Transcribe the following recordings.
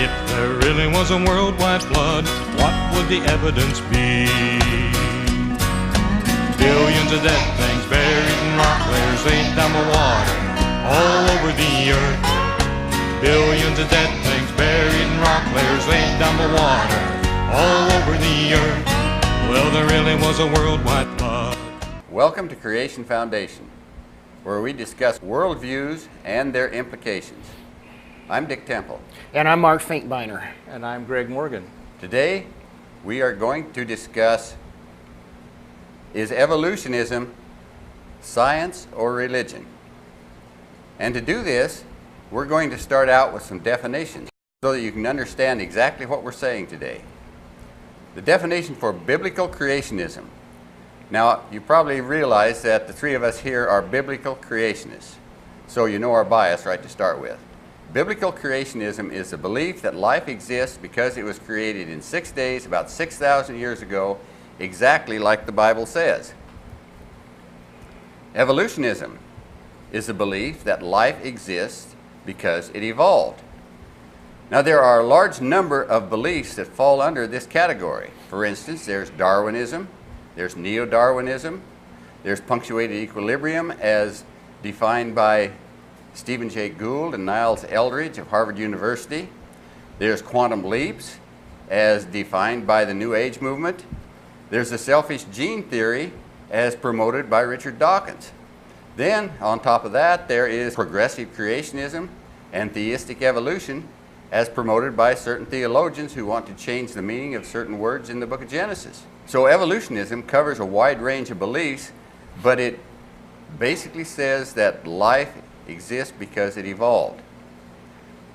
If there really was a worldwide flood, what would the evidence be? Billions of dead things buried in rock layers laid down the water all over the earth. Billions of dead things buried in rock layers laid down the water all over the earth. Well, there really was a worldwide flood. Welcome to Creation Foundation, where we discuss worldviews and their implications. I'm Dick Temple. And I'm Mark Finkbeiner. And I'm Greg Morgan. Today, we are going to discuss, is evolutionism science or religion? And to do this, we're going to start out with some definitions so that you can understand exactly what we're saying today. The definition for biblical creationism. Now, you probably realize that the three of us here are biblical creationists, so you know our bias right to start with. Biblical creationism is the belief that life exists because it was created in 6 days about 6,000 years ago, exactly like the Bible says. Evolutionism is the belief that life exists because it evolved. Now, there are a large number of beliefs that fall under this category. For instance, there's Darwinism, there's Neo-Darwinism, there's punctuated equilibrium as defined by Stephen Jay Gould and Niles Eldredge of Harvard University. There's quantum leaps as defined by the New Age movement. There's the selfish gene theory as promoted by Richard Dawkins. Then, on top of that, there is progressive creationism and theistic evolution as promoted by certain theologians who want to change the meaning of certain words in the book of Genesis. So evolutionism covers a wide range of beliefs, but it basically says that life exists because it evolved.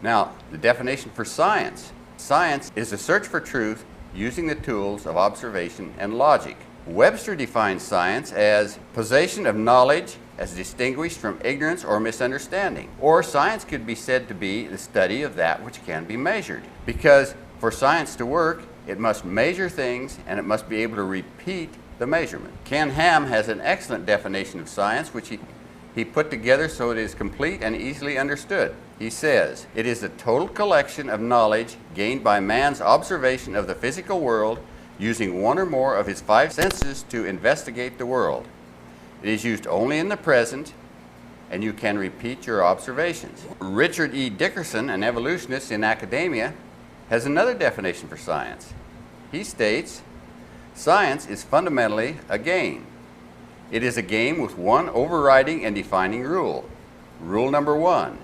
Now, the definition for science. Science is the search for truth using the tools of observation and logic. Webster defines science as possession of knowledge as distinguished from ignorance or misunderstanding. Or science could be said to be the study of that which can be measured. Because for science to work, it must measure things and it must be able to repeat the measurement. Ken Ham has an excellent definition of science which he put together so it is complete and easily understood. He says, it is a total collection of knowledge gained by man's observation of the physical world using one or more of his five senses to investigate the world. It is used only in the present, and you can repeat your observations. Richard E. Dickerson, an evolutionist in academia, has another definition for science. He states, science is fundamentally a game. It is a game with one overriding and defining rule. Rule number one,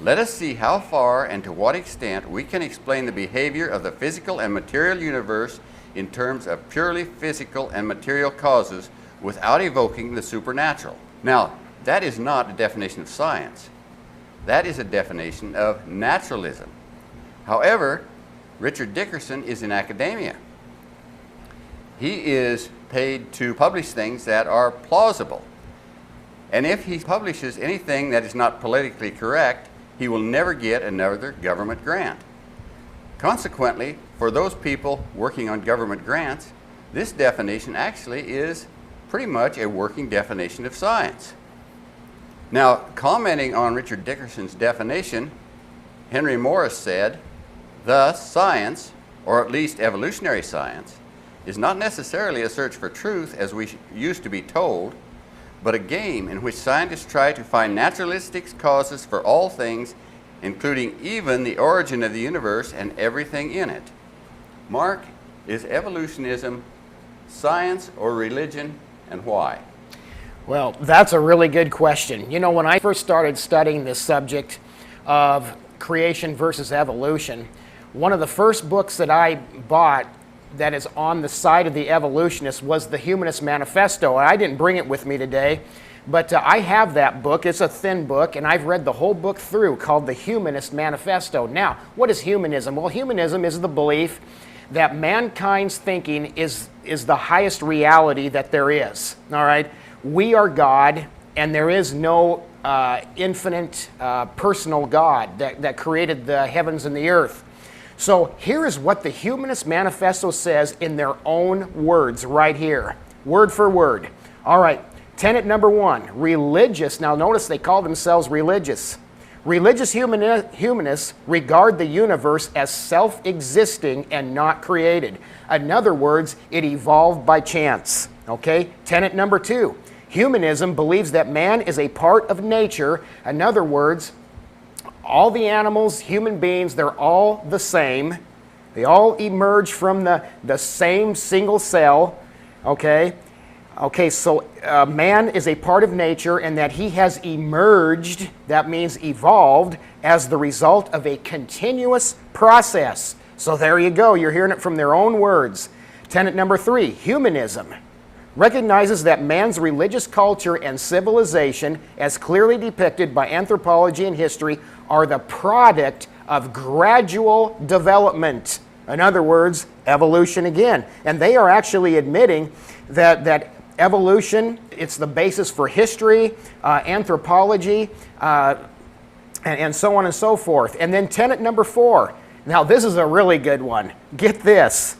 let us see how far and to what extent we can explain the behavior of the physical and material universe in terms of purely physical and material causes without evoking the supernatural. Now, that is not a definition of science. That is a definition of naturalism. However, Richard Dickerson is in academia. He is paid to publish things that are plausible. And if he publishes anything that is not politically correct, he will never get another government grant. Consequently, for those people working on government grants, this definition actually is pretty much a working definition of science. Now, commenting on Richard Dickerson's definition, Henry Morris said, thus, science, or at least evolutionary science, is not necessarily a search for truth as we used to be told, but a game in which scientists try to find naturalistic causes for all things, including even the origin of the universe and everything in it. Mark, is evolutionism science or religion, and why? Well, that's a really good question. You know, when I first started studying this subject of creation versus evolution, one of the first books that I bought that is on the side of the evolutionists was the Humanist Manifesto. I didn't bring it with me today, but I have that book. It's a thin book, and I've read the whole book through, called the Humanist Manifesto. Now, what is humanism? Well, humanism is the belief that mankind's thinking is the highest reality that there is. All right? We are God, and there is no infinite personal God that created the heavens and the earth. So here is what the Humanist Manifesto says in their own words right here, word for word. All right, tenet number one, religious. Now notice they call themselves religious. Religious humanists regard the universe as self-existing and not created. In other words, it evolved by chance. Okay? Tenet number 2. Humanism believes that man is a part of nature. In other words, all the animals, human beings, they're all the same. They all emerge from the same single cell. Okay? Okay, so man is a part of nature and that he has emerged, that means evolved, as the result of a continuous process. So there you go, you're hearing it from their own words. Tenet number 3, humanism recognizes that man's religious culture and civilization, as clearly depicted by anthropology and history, are the product of gradual development. In other words, evolution again. And they are actually admitting that evolution, it's the basis for history, anthropology, and so on and so forth. And then tenet number 4. Now this is a really good one. Get this.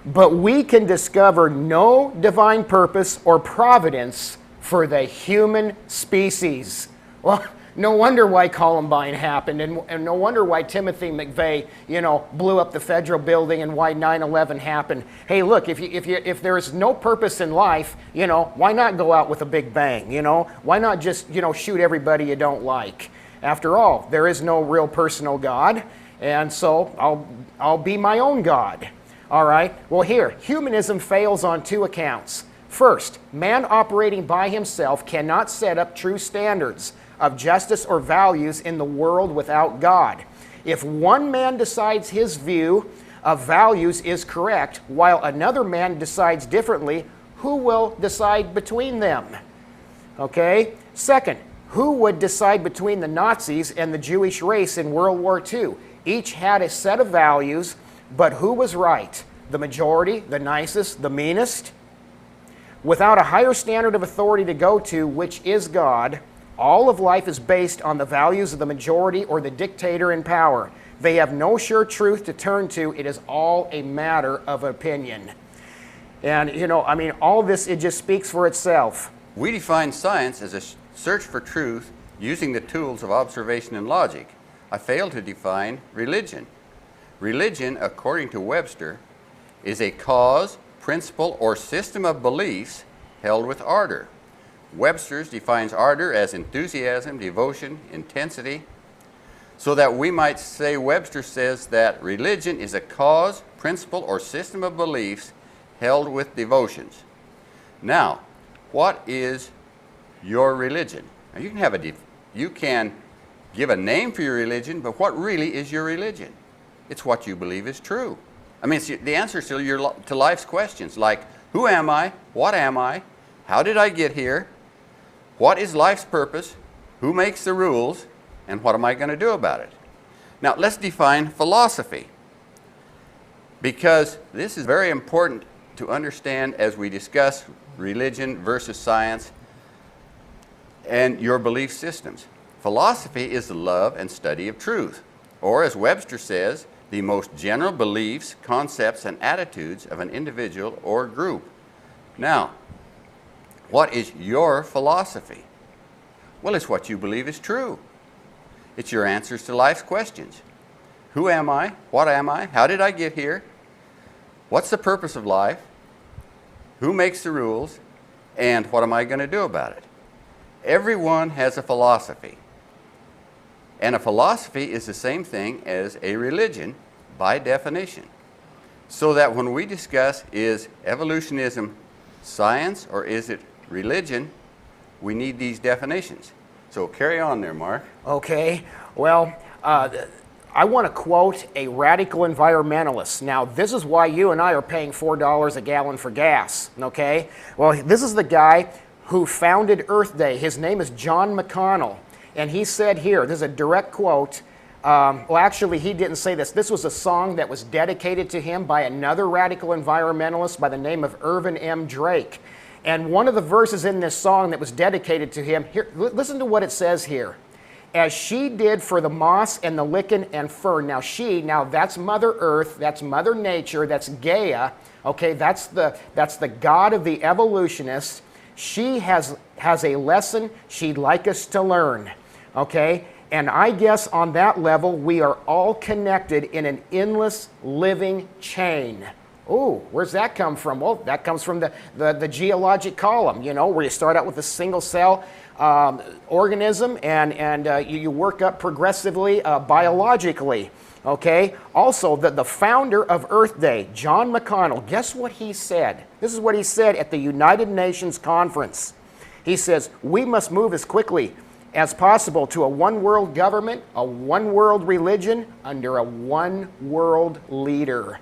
But we can discover no divine purpose or providence for the human species. Well, no wonder why Columbine happened, and no wonder why Timothy McVeigh, blew up the federal building, and why 9/11 happened. Hey, look, if there's no purpose in life, why not go out with a big bang? Why not just shoot everybody you don't like? After all, there is no real personal God, and so I'll be my own God. All right. Well, here, humanism fails on 2 accounts. First, man operating by himself cannot set up true standards of justice or values in the world without God. If one man decides his view of values is correct, while another man decides differently, who will decide between them? Okay? Second, who would decide between the Nazis and the Jewish race in World War II? Each had a set of values, but who was right? The majority, the nicest, the meanest? Without a higher standard of authority to go to, which is God, all of life is based on the values of the majority or the dictator in power. They have no sure truth to turn to. It is all a matter of opinion. And, all this, it just speaks for itself. We define science as a search for truth using the tools of observation and logic. I fail to define religion. Religion, according to Webster, is a cause, principle, or system of beliefs held with ardor. Webster's defines ardor as enthusiasm, devotion, intensity, so that we might say Webster says that religion is a cause, principle, or system of beliefs held with devotions. Now, what is your religion? Now, you can give a name for your religion, but what really is your religion? It's what you believe is true. I mean, it's the answers to life's questions, like, who am I? What am I? How did I get here? What is life's purpose? Who makes the rules? And what am I going to do about it? Now, let's define philosophy, because this is very important to understand as we discuss religion versus science and your belief systems. Philosophy is the love and study of truth, or as Webster says, the most general beliefs, concepts, and attitudes of an individual or group. Now, what is your philosophy? Well, it's what you believe is true. It's your answers to life's questions. Who am I? What am I? How did I get here? What's the purpose of life? Who makes the rules? And what am I going to do about it? Everyone has a philosophy. And a philosophy is the same thing as a religion by definition. So that when we discuss, is evolutionism science or is it religion, we need these definitions. So carry on there, Mark. Okay. Well, I want to quote a radical environmentalist. Now, this is why you and I are paying $4 a gallon for gas, okay? Well, this is the guy who founded Earth Day. His name is John McConnell. And he said here, this is a direct quote. Well, actually, he didn't say this. This was a song that was dedicated to him by another radical environmentalist by the name of Irvin M. Drake. And one of the verses in this song that was dedicated to him, here, listen to what it says here. As she did for the moss and the lichen and fern. Now that's Mother Earth, that's Mother Nature, that's Gaia. Okay, that's the God of the evolutionists. She has a lesson she'd like us to learn. Okay, And I guess on that level, we are all connected in an endless living chain. Ooh, where's that come from? Well, that comes from the geologic column, you know, where you start out with a single cell organism and you work up progressively biologically. Okay? Also, the founder of Earth Day, John McConnell, guess what he said? This is what he said at the United Nations Conference. He says, we must move as quickly as possible to a one-world government, a one-world religion, under a one-world leader.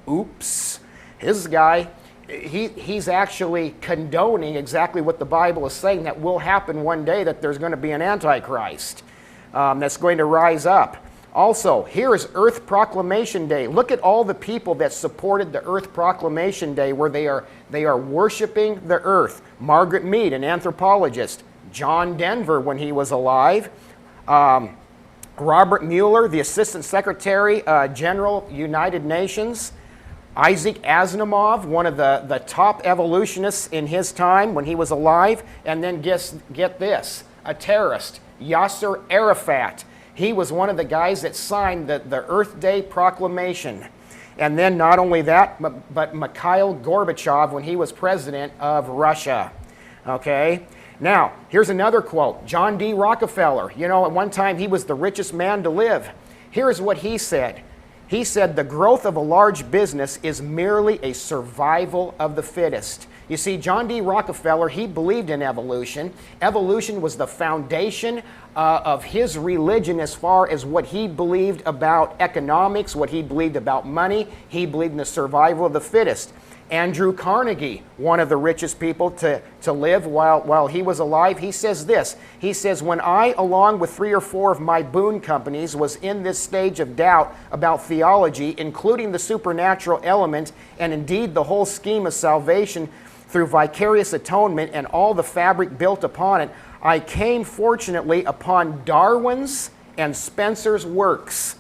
Oops. His guy, he's actually condoning exactly what the Bible is saying, that will happen one day, that there's going to be an Antichrist that's going to rise up. Also, here is Earth Proclamation Day. Look at all the people that supported the Earth Proclamation Day, where they are worshiping the earth. Margaret Mead, an anthropologist. John Denver, when he was alive. Robert Mueller, the Assistant Secretary General, United Nations. Isaac Asimov, one of the top evolutionists in his time when he was alive. And then get this, a terrorist, Yasser Arafat. He was one of the guys that signed the Earth Day Proclamation. And then not only that, but Mikhail Gorbachev when he was president of Russia. Okay? Now, here's another quote. John D. Rockefeller. You know, at one time he was the richest man to live. Here's what he said. He said, the growth of a large business is merely a survival of the fittest. You see, John D. Rockefeller, he believed in evolution. Evolution was the foundation of his religion as far as what he believed about economics, what he believed about money. He believed in the survival of the fittest. Andrew Carnegie, one of the richest people to live while he was alive, he says this. He says, when I, along with 3 or 4 of my boon companies, was in this stage of doubt about theology, including the supernatural element, and indeed the whole scheme of salvation through vicarious atonement and all the fabric built upon it, I came fortunately upon Darwin's and Spencer's works.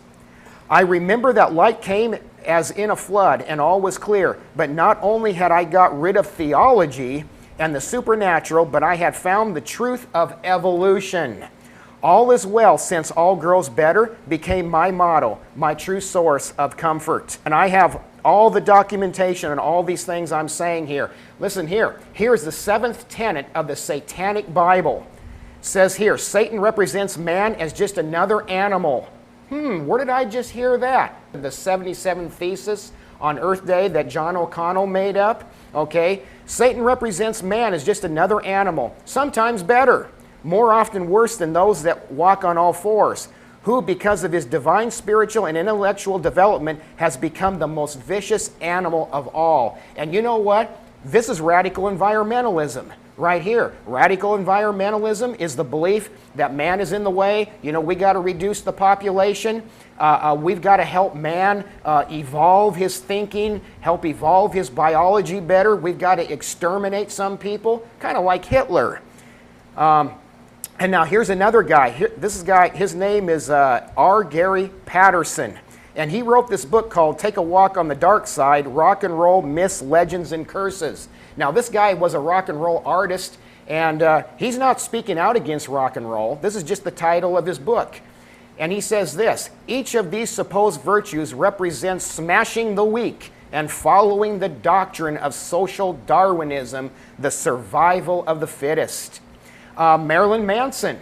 I remember that light came as in a flood, and all was clear. But not only had I got rid of theology and the supernatural, but I had found the truth of evolution. All is well, since all grows better became my motto, my true source of comfort. And I have all the documentation and all these things I'm saying here. Listen here. Here's the 7th tenet of the Satanic Bible. It says here, Satan represents man as just another animal. Where did I just hear that? The 77 Thesis on Earth Day that John O'Connell made up. Okay, Satan represents man as just another animal, sometimes better, more often worse than those that walk on all fours, who, because of his divine spiritual and intellectual development, has become the most vicious animal of all. And you know what? This is radical environmentalism. Right here. Radical environmentalism is the belief that man is in the way. You know, we got to reduce the population. We've got to help man evolve his thinking, help evolve his biology better. We've got to exterminate some people, kind of like Hitler. And now here's another guy. His name is R. Gary Patterson. And he wrote this book called Take a Walk on the Dark Side, Rock and Roll Myths, Legends, and Curses. Now, this guy was a rock and roll artist, and he's not speaking out against rock and roll. This is just the title of his book. And he says this, each of these supposed virtues represents smashing the weak and following the doctrine of social Darwinism, the survival of the fittest. Marilyn Manson.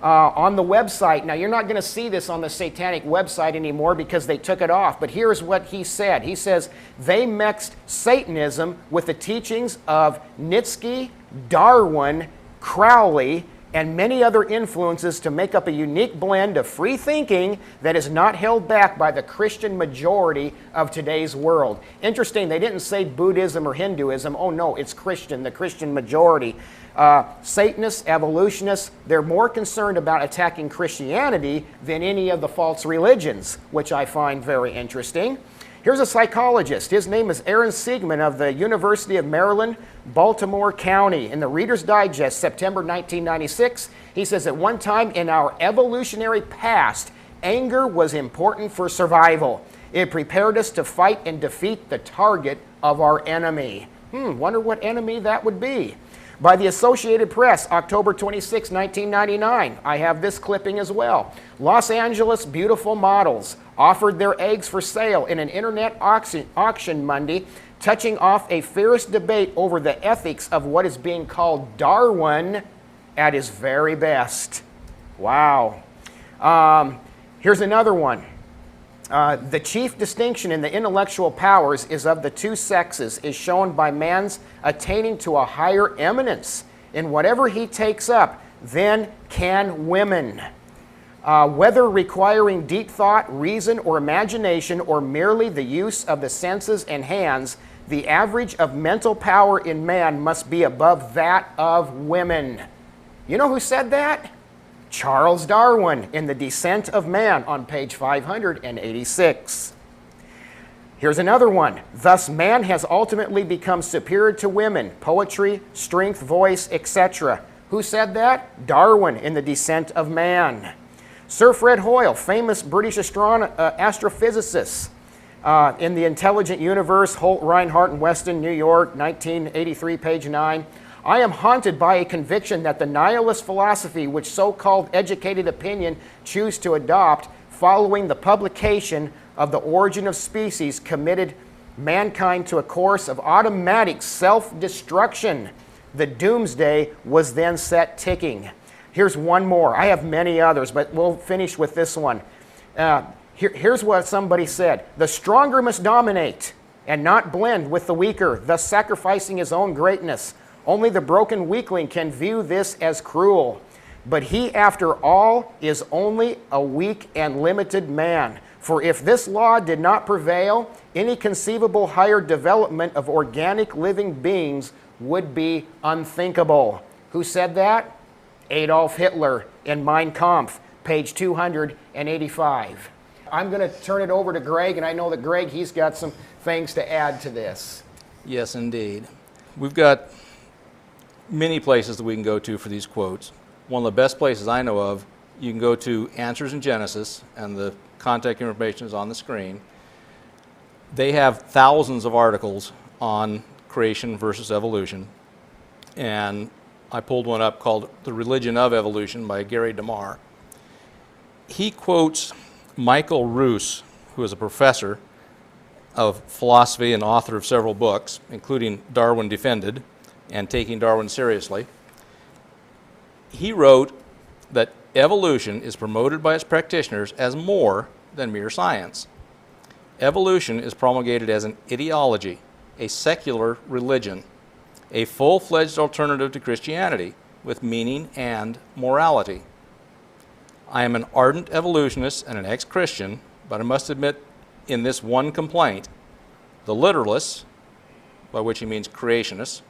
On the website. Now, you're not going to see this on the Satanic website anymore because they took it off, but here's what he said. He says, they mixed Satanism with the teachings of Nietzsche, Darwin, Crowley, and many other influences to make up a unique blend of free thinking that is not held back by the Christian majority of today's world. Interesting, they didn't say Buddhism or Hinduism. Oh no, it's Christian, the Christian majority. Satanists, evolutionists, they're more concerned about attacking Christianity than any of the false religions, which I find very interesting. Here's a psychologist. His name is Aaron Siegman of the University of Maryland, Baltimore County. In the Reader's Digest, September 1996, he says, at one time in our evolutionary past, anger was important for survival. It prepared us to fight and defeat the target of our enemy. Wonder what enemy that would be. By the Associated Press, October 26, 1999. I have this clipping as well. Los Angeles beautiful models offered their eggs for sale in an internet auction Monday, touching off a fierce debate over the ethics of what is being called Darwin at his very best. Wow. Here's another one. The chief distinction in the intellectual powers is of the two sexes is shown by man's attaining to a higher eminence in whatever he takes up than can women. Whether requiring deep thought, reason, or imagination, or merely the use of the senses and hands, the average of mental power in man must be above that of women. You know who said that? Charles Darwin in The Descent of Man on page 586. Here's another one. Thus, man has ultimately become superior to women, poetry, strength, voice, etc. Who said that? Darwin in The Descent of Man. Sir Fred Hoyle, famous British astrophysicist, in The Intelligent Universe, Holt, Reinhardt, and Weston, New York, 1983, page 9. I am haunted by a conviction that the nihilist philosophy which so-called educated opinion choose to adopt following the publication of The Origin of Species committed mankind to a course of automatic self-destruction. The doomsday was then set ticking. Here's one more. I have many others, but we'll finish with this one. Here's what somebody said. The stronger must dominate and not blend with the weaker, thus sacrificing his own greatness. Only the broken weakling can view this as cruel. But he, after all, is only a weak and limited man. For if this law did not prevail, any conceivable higher development of organic living beings would be unthinkable. Who said that? Adolf Hitler in Mein Kampf, page 285. I'm going to turn it over to Greg, and I know that Greg, he's got some things to add to this. Yes, indeed. We've got many places that we can go to for these quotes. One of the best places I know of, you can go to Answers in Genesis, and the contact information is on the screen. They have thousands of articles on creation versus evolution, and I pulled one up called The Religion of Evolution by Gary DeMar. He quotes Michael Roos, who is a professor of philosophy and author of several books, including Darwin Defended and Taking Darwin Seriously. He wrote that evolution is promoted by its practitioners as more than mere science. Evolution is promulgated as an ideology, a secular religion, a full-fledged alternative to Christianity with meaning and morality. I am an ardent evolutionist and an ex-Christian, but I must admit in this one complaint, the literalists, by which he means creationists,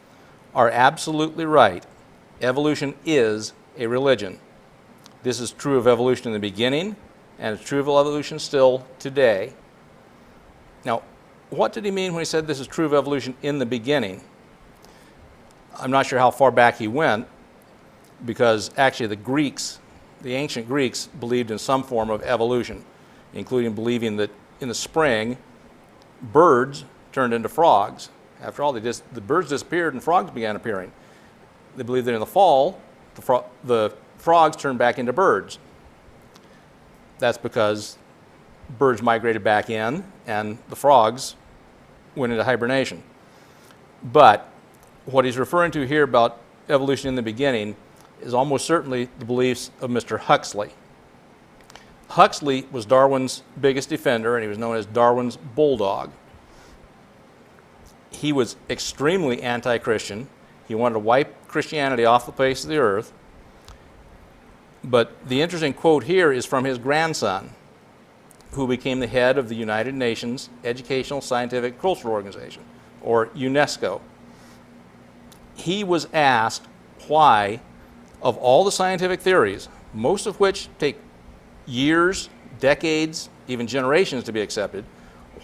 are absolutely right. Evolution is a religion. This is true of evolution in the beginning, and it's true of evolution still today. Now, what did he mean when he said this is true of evolution in the beginning? I'm not sure how far back he went, because actually the ancient Greeks believed in some form of evolution, including believing that in the spring, birds turned into frogs. After all, the birds disappeared and frogs began appearing. They believed that in the fall, the frogs turned back into birds. That's because birds migrated back in and the frogs went into hibernation. But what he's referring to here about evolution in the beginning is almost certainly the beliefs of Mr. Huxley. Huxley was Darwin's biggest defender, and he was known as Darwin's bulldog. He was extremely anti-Christian. He wanted to wipe Christianity off the face of the earth. But the interesting quote here is from his grandson, who became the head of the United Nations Educational, Scientific, Cultural Organization, or UNESCO. He was asked why, of all the scientific theories, most of which take years, decades, even generations to be accepted,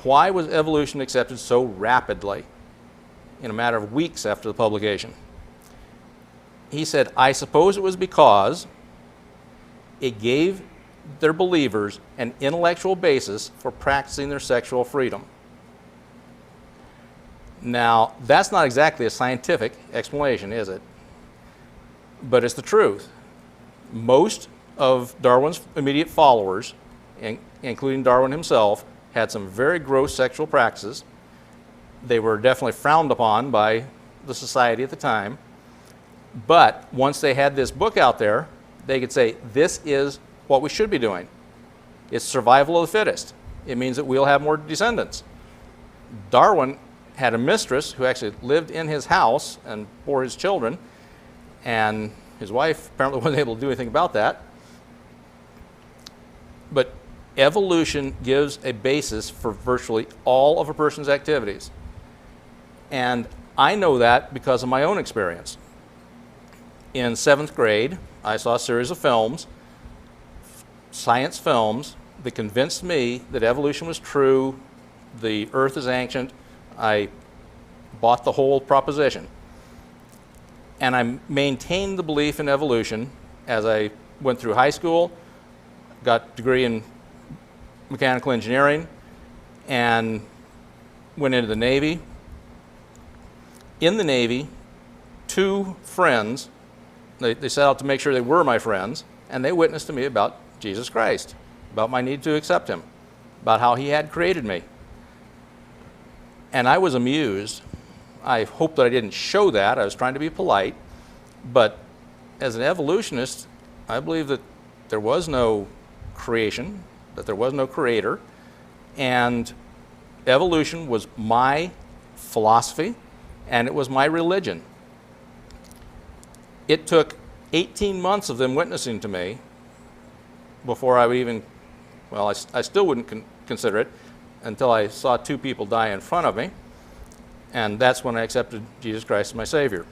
why was evolution accepted so rapidly in a matter of weeks after the publication? He said, I suppose it was because it gave their believers an intellectual basis for practicing their sexual freedom. Now, that's not exactly a scientific explanation, is it? but it's the truth. Most of Darwin's immediate followers, including Darwin himself, had some very gross sexual practices. They were definitely frowned upon by the society at the time. But once they had this book out there, they could say, this is what we should be doing. It's survival of the fittest. It means that we'll have more descendants. Darwin had a mistress who actually lived in his house and bore his children, and his wife apparently wasn't able to do anything about that. But evolution gives a basis for virtually all of a person's activities. And I know that because of my own experience. In 7th grade, I saw a series of films, science films, that convinced me that evolution was true, the earth is ancient. I bought the whole proposition. And I maintained the belief in evolution as I went through high school, got a degree in mechanical engineering, and went into the Navy. In the Navy, 2 friends, they set out to make sure they were my friends, and they witnessed to me about Jesus Christ, about my need to accept him, about how he had created me. And I was amused. I hope that I didn't show that. I was trying to be polite. But as an evolutionist, I believe that there was no creation, that there was no creator, and evolution was my philosophy, and it was my religion. It took 18 months of them witnessing to me before I would even, well, I still wouldn't consider it until I saw 2 people die in front of me, and that's when I accepted Jesus Christ as my Savior.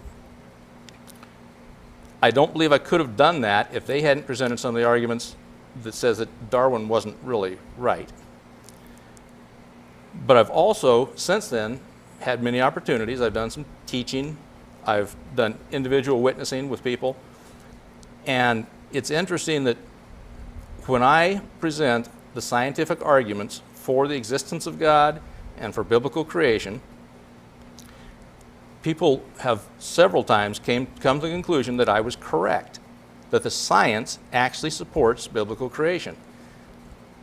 I don't believe I could have done that if they hadn't presented some of the arguments that says that Darwin wasn't really right. But I've also, since then, had many opportunities. I've done some teaching. I've done individual witnessing with people. And it's interesting that when I present the scientific arguments for the existence of God and for biblical creation, people have several times come to the conclusion that I was correct, that the science actually supports biblical creation.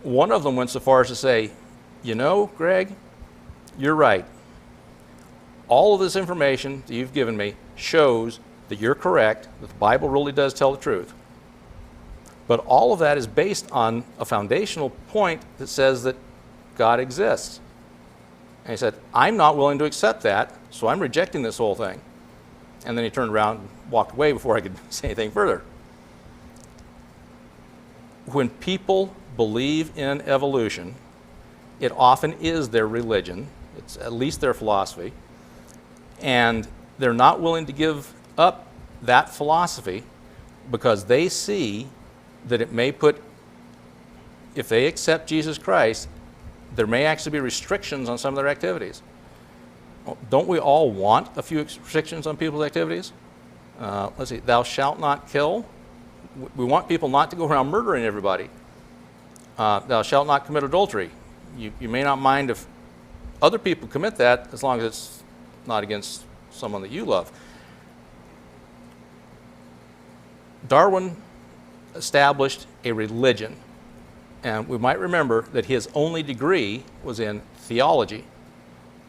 One of them went so far as to say, you know, Greg, you're right. All of this information that you've given me shows that you're correct, that the Bible really does tell the truth. But all of that is based on a foundational point that says that God exists. And he said, I'm not willing to accept that, so I'm rejecting this whole thing. And then he turned around and walked away before I could say anything further. When people believe in evolution, it often is their religion. It's at least their philosophy. And they're not willing to give up that philosophy because they see that it may put, if they accept Jesus Christ, there may actually be restrictions on some of their activities. Don't we all want a few restrictions on people's activities? Let's see, thou shalt not kill. We want people not to go around murdering everybody. Thou shalt not commit adultery. You may not mind if other people commit that as long as it's not against someone that you love. Darwin established a religion, and we might remember that his only degree was in theology,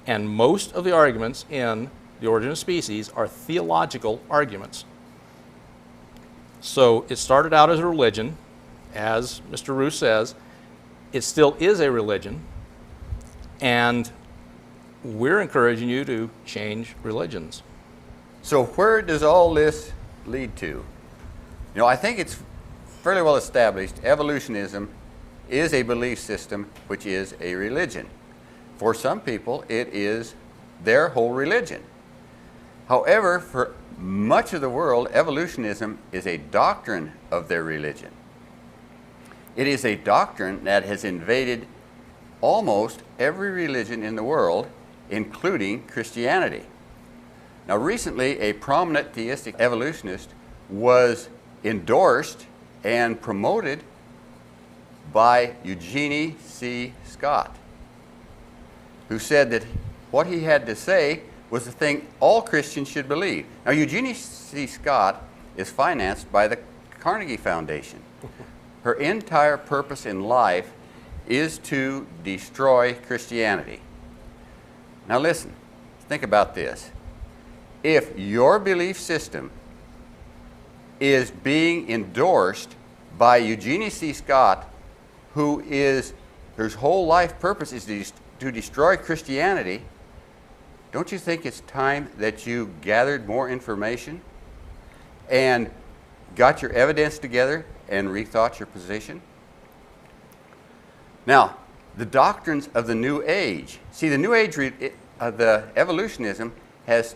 and most of the arguments in The Origin of Species are theological arguments. So it started out as a religion, as Mr. Roos says. It still is a religion, and we're encouraging you to change religions. So where does all this lead to? You know, I think it's fairly well established evolutionism is a belief system which is a religion. For some people, it is their whole religion. However, for much of the world, evolutionism is a doctrine of their religion. It is a doctrine that has invaded almost every religion in the world, including Christianity. Now, recently, a prominent theistic evolutionist was endorsed and promoted by Eugenie C. Scott, who said that what he had to say was the thing all Christians should believe. Now, Eugenie C. Scott is financed by the Carnegie Foundation. Her entire purpose in life is to destroy Christianity. Now listen, think about this. If your belief system is being endorsed by Eugenie C. Scott, whose whole life purpose is to destroy Christianity, don't you think it's time that you gathered more information and got your evidence together and rethought your position? Now, the doctrines of the New Age. See, the New Age, the evolutionism has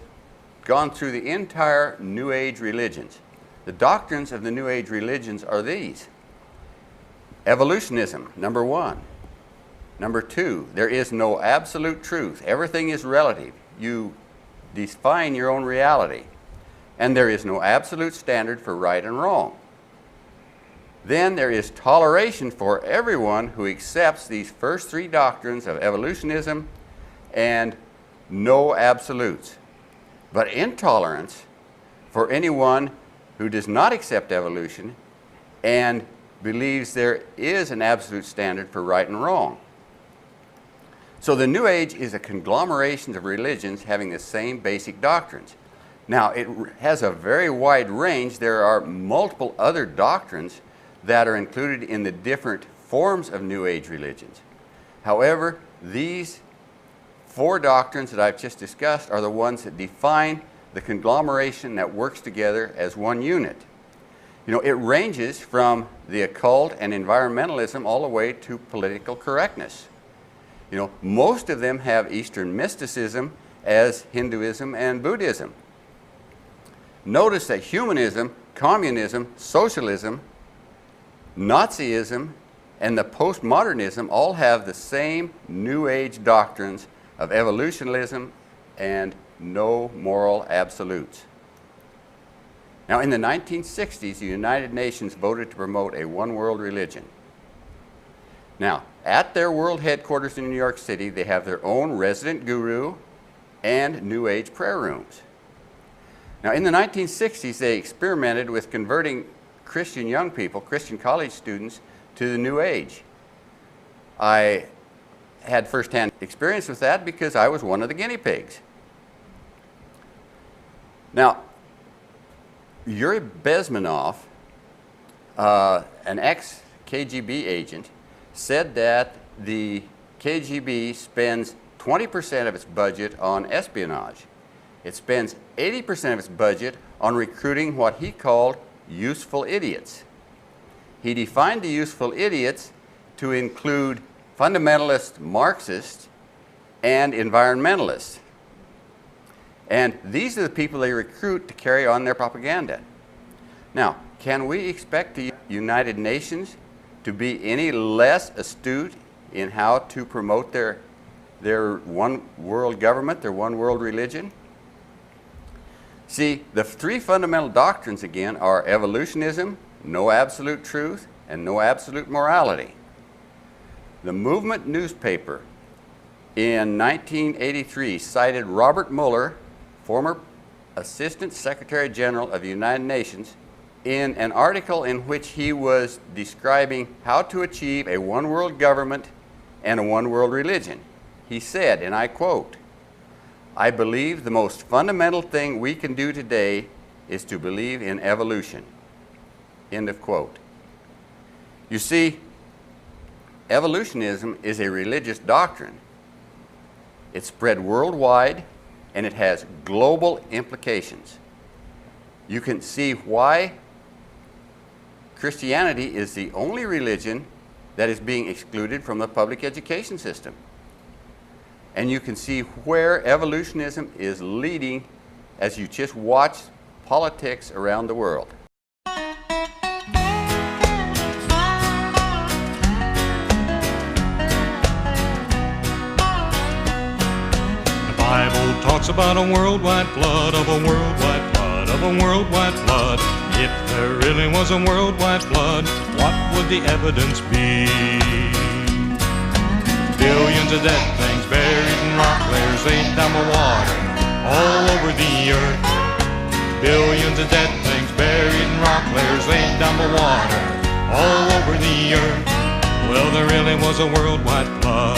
gone through the entire New Age religions. The doctrines of the New Age religions are these. Evolutionism, number one. Number two, there is no absolute truth. Everything is relative. You define your own reality. And there is no absolute standard for right and wrong. Then there is toleration for everyone who accepts these first three doctrines of evolutionism and no absolutes. But intolerance for anyone who does not accept evolution and believes there is an absolute standard for right and wrong. So the New Age is a conglomeration of religions having the same basic doctrines. Now, it has a very wide range. There are multiple other doctrines that are included in the different forms of New Age religions. However, these four doctrines that I've just discussed are the ones that define the conglomeration that works together as one unit. You know, it ranges from the occult and environmentalism all the way to political correctness. You know, most of them have Eastern mysticism as Hinduism and Buddhism. Notice that humanism, communism, socialism, Nazism, and the postmodernism all have the same New Age doctrines of evolutionism and no moral absolutes. Now, in the 1960s, the United Nations voted to promote a one-world religion. Now, at their world headquarters in New York City, they have their own resident guru and New Age prayer rooms. Now, in the 1960s, they experimented with converting Christian young people, Christian college students, to the New Age. I had firsthand experience with that because I was one of the guinea pigs. Now, Yuri Bezmenov, an ex-KGB agent, said that the KGB spends 20% of its budget on espionage. It spends 80% of its budget on recruiting what he called useful idiots. He defined the useful idiots to include fundamentalist Marxists and environmentalists. And these are the people they recruit to carry on their propaganda. Now, can we expect the United Nations to be any less astute in how to promote their one world government, their one world religion? See, the three fundamental doctrines again are evolutionism, no absolute truth, and no absolute morality. The Movement newspaper in 1983 cited Robert Mueller, former Assistant Secretary General of the United Nations, in an article in which he was describing how to achieve a one world government and a one world religion. He said, and I quote, "I believe the most fundamental thing we can do today is to believe in evolution." End of quote. You see, evolutionism is a religious doctrine. It's spread worldwide and it has global implications. You can see why Christianity is the only religion that is being excluded from the public education system. And you can see where evolutionism is leading as you just watch politics around the world. The Bible talks about a worldwide flood, of a worldwide flood, of a worldwide flood. If there really was a worldwide flood, what would the evidence be? Billions of dead things buried in rock layers laid down the water all over the earth. Billions of dead things buried in rock layers laid down the water all over the earth. Well, there really was a worldwide flood.